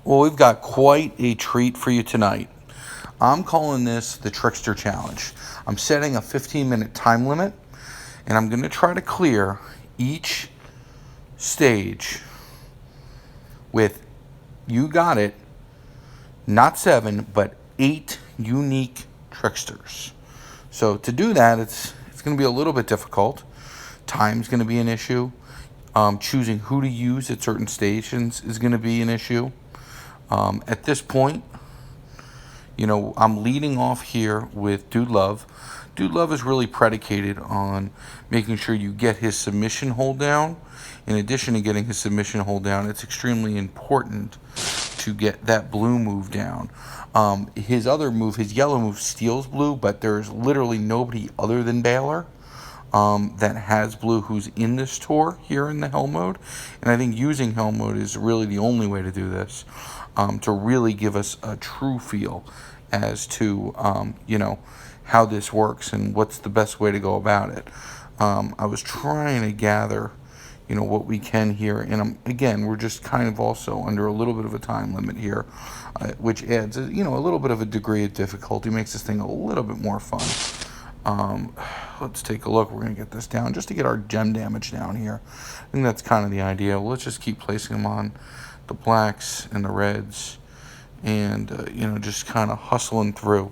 Well, we've got quite a treat for you tonight. I'm calling this the Trickster Challenge. I'm setting a 15-minute time limit, and I'm going to try to clear each stage with, you got it, not 7, but 8 unique tricksters. So to do that, it's going to be a little bit difficult. Time's going to be an issue. Choosing who to use at certain stations is going to be an issue. At this point, I'm leading off here with Dude Love. Dude Love is really predicated on making sure you get his submission hold down. In addition to getting his submission hold down, it's extremely important to get that blue move down. His other move, his yellow move, steals blue, but there's literally nobody other than Baylor that has blue who's in this tour here in the Hell mode. And I think using Hell mode is really the only way to do this, to really give us a true feel as to, how this works and what's the best way to go about it. I was trying to gather, what we can here. And again, we're just kind of also under a little bit of a time limit here, which adds, a little bit of a degree of difficulty, makes this thing a little bit more fun. Let's take a look. We're going to get this down just to get our gem damage down here. I think that's kind of the idea. Let's just keep placing them on the blacks and the reds and, just kind of hustling through.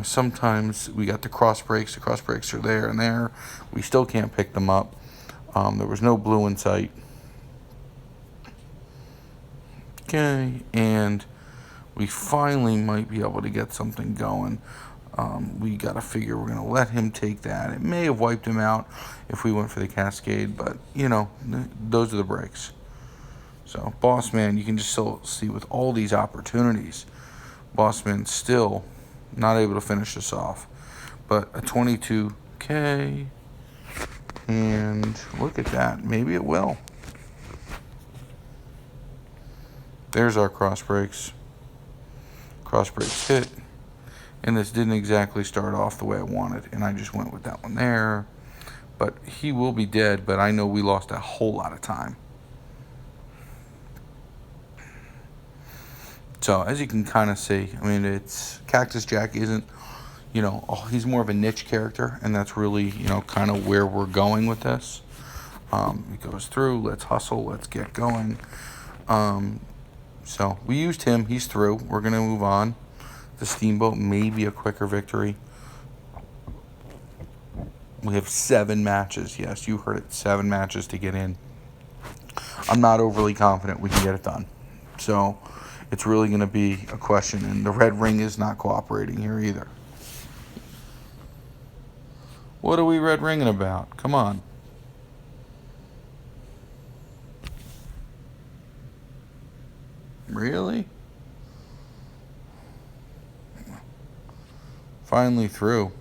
Sometimes we got the cross breaks. The cross breaks are there and there. We still can't pick them up. There was no blue in sight. Okay, and we finally might be able to get something going. We got to figure we're going to let him take that. It may have wiped him out if we went for the cascade, but, those are the breaks. So, Bossman, you can just still see with all these opportunities, Bossman still not able to finish this off. But a 22K, and look at that. Maybe it will. There's our cross breaks. Cross breaks hit. And this didn't exactly start off the way I wanted, and I just went with that one there. But he will be dead, but I know we lost a whole lot of time. So, as you can kind of see, it's Cactus Jack isn't, he's more of a niche character, and that's really, kind of where we're going with this. He goes through, let's hustle, let's get going. So, we used him, he's through. We're going to move on. The Steamboat may be a quicker victory. We have 7 matches. Yes, you heard it. 7 matches to get in. I'm not overly confident we can get it done. So, it's really going to be a question. And the red ring is not cooperating here either. What are we red ringing about? Come on. Really? Finally through.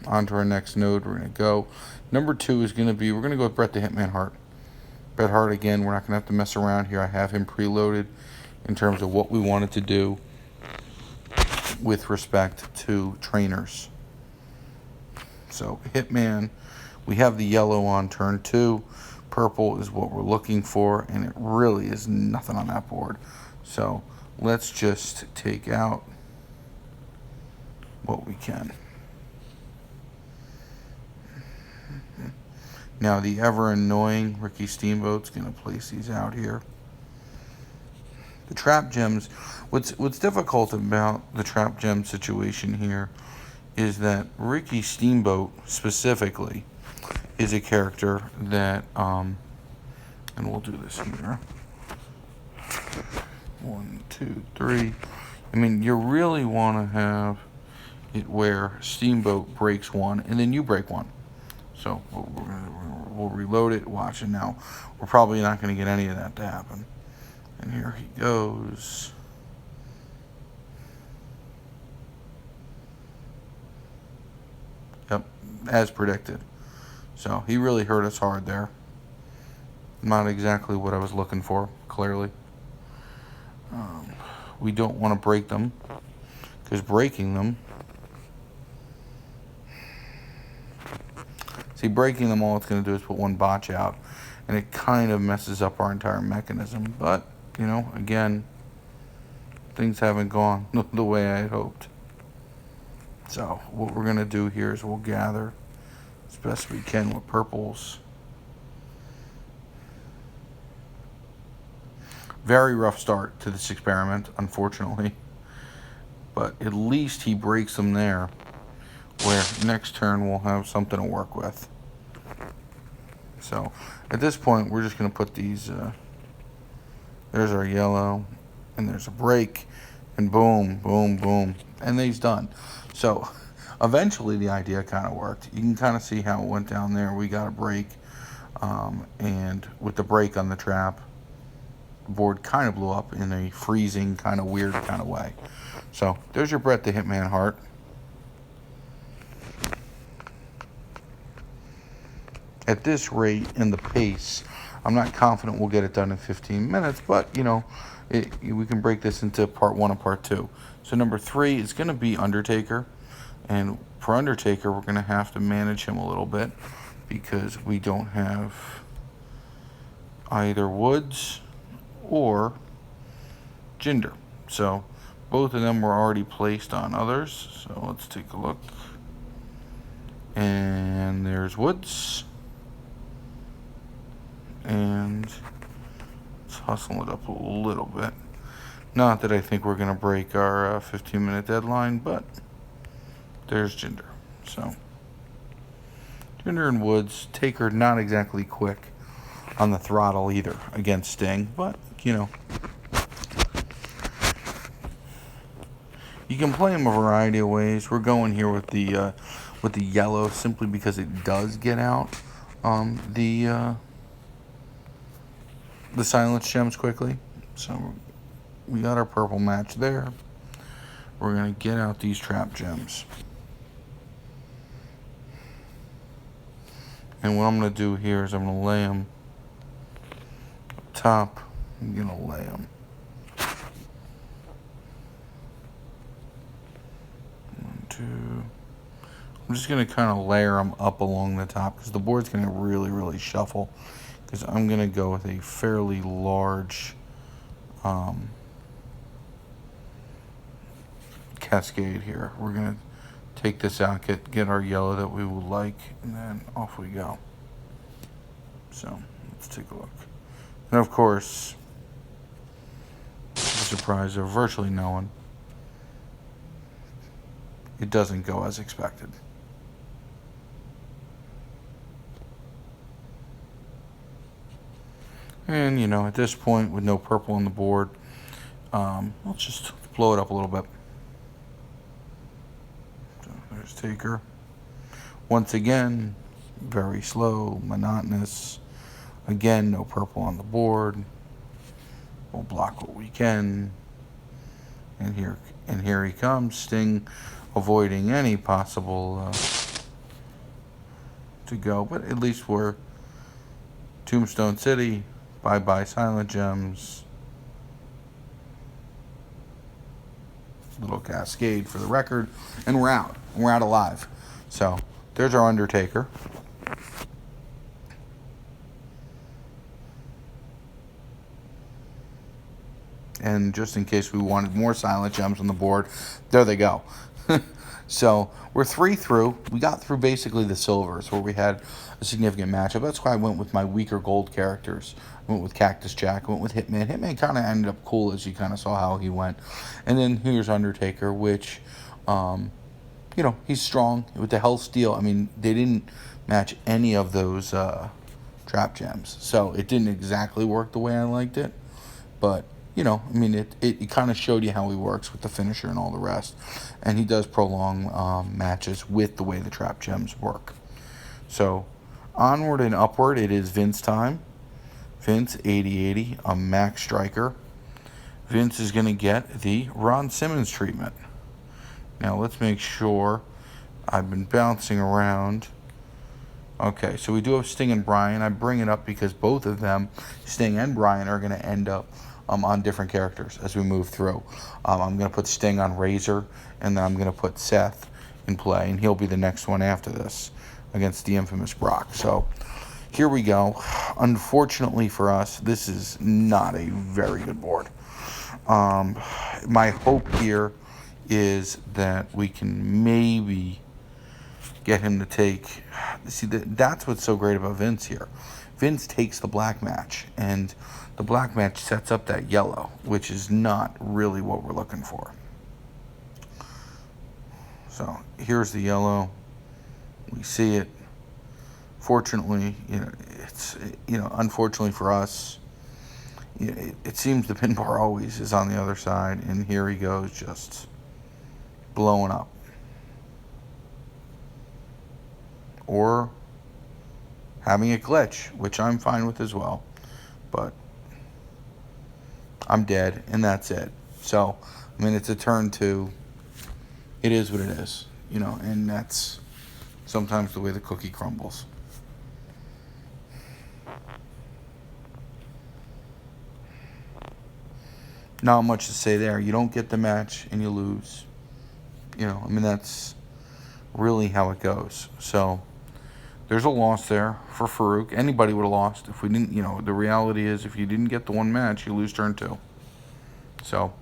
On to our next node. We're going to go. Number 2 is going to be, we're going to go with Bret the Hitman Hart. Bret Hart, again, we're not going to have to mess around here. I have him preloaded in terms of what we wanted to do with respect to trainers. So, Hitman, we have the yellow on turn 2. Purple is what we're looking for, and it really is nothing on that board. So, let's just take out what we can. Now, the ever-annoying Ricky Steamboat's going to place these out here. The trap gems, what's difficult about the trap gem situation here is that Ricky Steamboat, specifically, is a character that, and we'll do this here. 1, 2, 3. You really want to have it where Steamboat breaks one, and then you break one. So we'll reload it. Watch it now. We're probably not going to get any of that to happen. And here he goes. Yep, as predicted. So he really hurt us hard there. Not exactly what I was looking for, clearly. We don't want to break them, because breaking them, see, breaking them, all it's going to do is put one botch out, and it kind of messes up our entire mechanism. But, you know, again, things haven't gone the way I had hoped. So what we're going to do here is we'll gather as best we can with purples. Very rough start to this experiment, unfortunately. But at least he breaks them there, where next turn we'll have something to work with. So at this point, we're just going to put these, there's our yellow, and there's a break, and boom, boom, boom, and he's done. So eventually the idea kind of worked. You can kind of see how it went down there. We got a break, and with the break on the trap, the board kind of blew up in a freezing, kind of weird kind of way. So there's your Bret the Hitman Hart. At this rate and the pace, I'm not confident we'll get it done in 15 minutes, but, you know, we can break this into part 1 and part 2. So number 3 is going to be Undertaker. And for Undertaker, we're going to have to manage him a little bit because we don't have either Woods or Jinder. So both of them were already placed on others. So let's take a look. And there's Woods. And let's hustle it up a little bit. Not that I think we're going to break our 15-minute deadline, but there's Jinder. So Jinder and Woods. Taker not exactly quick on the throttle either against Sting, but, you know, you can play him a variety of ways. We're going here with the yellow simply because it does get out the silence gems quickly. So we got our purple match there. We're going to get out these trap gems. And what I'm going to do here is I'm going to lay them up top. I'm going to lay them. 1, 2. I'm just going to kind of layer them up along the top because the board's going to really, really shuffle. Because I'm going to go with a fairly large cascade here. We're going to take this out, get our yellow that we would like, and then off we go. So let's take a look. And of course, the surprise of virtually no one, it doesn't go as expected. And, you know, at this point, with no purple on the board, let's just blow it up a little bit. So there's Taker. Once again, very slow, monotonous. Again, no purple on the board. We'll block what we can. And here he comes. Sting avoiding any possible to go. But at least we're Tombstone City. Bye-bye Silent Gems. Little cascade for the record. And we're out. We're out alive. So there's our Undertaker. And just in case we wanted more Silent Gems on the board, there they go. So we're 3 through. We got through basically the silvers where we had a significant matchup. That's why I went with my weaker gold characters. I went with Cactus Jack. I went with Hitman. Hitman kind of ended up cool as you kind of saw how he went. And then here's Undertaker, which, you know, he's strong with the Hell Steel. I mean, they didn't match any of those trap gems. So it didn't exactly work the way I liked it. But, you know, I mean, it kind of showed you how he works with the finisher and all the rest. And he does prolong matches with the way the trap gems work. So, onward and upward, it is Vince time. Vince, 80-80, a max striker. Vince is going to get the Ron Simmons treatment. Now, let's make sure. I've been bouncing around. Okay, so we do have Sting and Bryan. I bring it up because both of them, Sting and Bryan, are going to end up on different characters as we move through. I'm going to put Sting on Razor, and then I'm going to put Seth in play, and he'll be the next one after this against the infamous Brock. So here we go. Unfortunately for us, this is not a very good board. My hope here is that we can maybe get him to take... See, that's what's so great about Vince here. Vince takes the black match, and the black match sets up that yellow, which is not really what we're looking for. So here's the yellow. We see it. Fortunately, unfortunately for us, it seems the pin bar always is on the other side, and here he goes, just blowing up. Or having a glitch, which I'm fine with as well, but I'm dead, and that's it. So, I mean, it's a turn 2. It is what it is, and that's sometimes the way the cookie crumbles. Not much to say there. You don't get the match and you lose. That's really how it goes. So there's a loss there for Farouk. Anybody would have lost if we didn't, the reality is if you didn't get the one match, you lose turn 2. So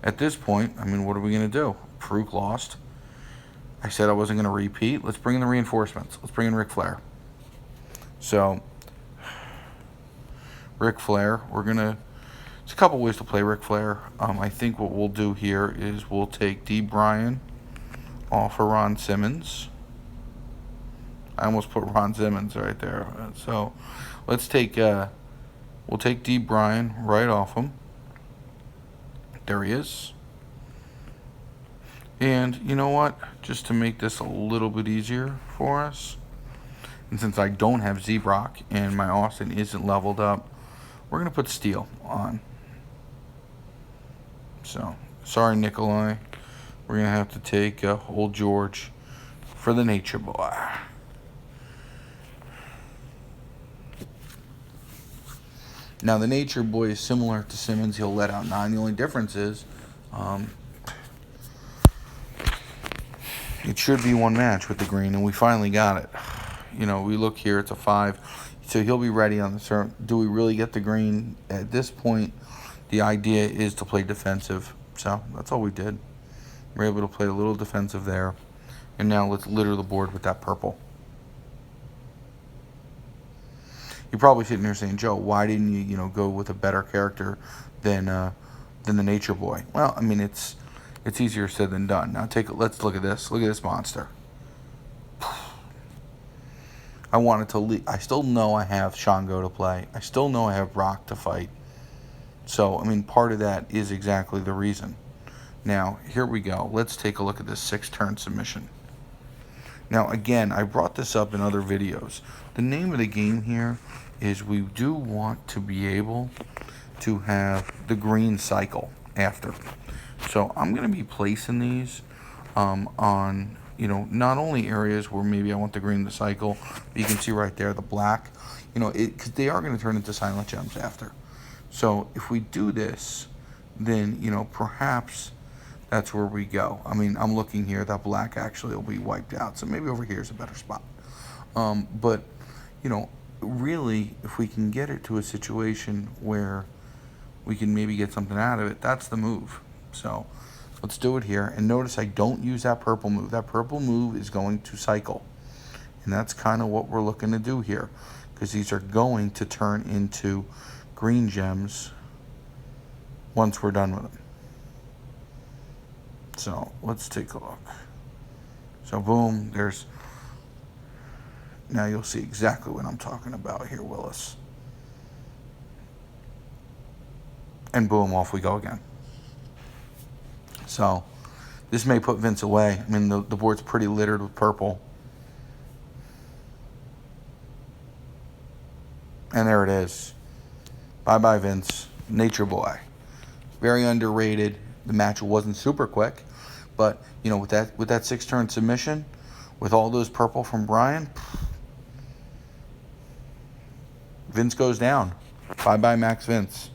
at this point, what are we going to do? Farouk lost. I said I wasn't going to repeat. Let's bring in the reinforcements. Let's bring in Ric Flair. So Ric Flair, there's a couple ways to play Ric Flair. I think what we'll do here is we'll take D. Bryan off of Ron Simmons. I almost put Ron Simmons right there. So let's take, we'll take D. Bryan right off him. There he is. And you know what? Just to make this a little bit easier for us, and since I don't have Z-Brock and my Austin isn't leveled up, we're going to put Steel on. So, sorry, Nikolai. We're going to have to take old George for the Nature Boy. Now, the Nature Boy is similar to Simmons. He'll let out 9. The only difference is it should be one match with the green, and we finally got it. We look here, it's a 5. So he'll be ready on the turn. Do we really get the green? At this point, the idea is to play defensive. So that's all we did. We're able to play a little defensive there. And now let's litter the board with that purple. You're probably sitting here saying, Joe, why didn't you, go with a better character than the Nature Boy? Well, it's easier said than done. Now let's look at this. Look at this monster. I wanted to leave. I still know I have Shango to play. I still know I have Brock to fight. So, part of that is exactly the reason. Now, here we go. Let's take a look at this 6-turn submission. Now, again, I brought this up in other videos. The name of the game here is we do want to be able to have the green cycle after. So, I'm going to be placing these on... not only areas where maybe I want the green to cycle, but you can see right there the black, because they are going to turn into silent gems after. So if we do this, then, perhaps that's where we go. I'm looking here, that black actually will be wiped out, so maybe over here is a better spot. But, really, if we can get it to a situation where we can maybe get something out of it, that's the move. So let's do it here. And notice I don't use that purple move. That purple move is going to cycle. And that's kind of what we're looking to do here, because these are going to turn into green gems once we're done with them. So let's take a look. So boom, now you'll see exactly what I'm talking about here, Willis. And boom, off we go again. So this may put Vince away. The board's pretty littered with purple. And there it is. Bye-bye, Vince. Nature Boy. Very underrated. The match wasn't super quick. But, with that 6-turn submission, with all those purple from Bryan, Vince goes down. Bye-bye, Max Vince.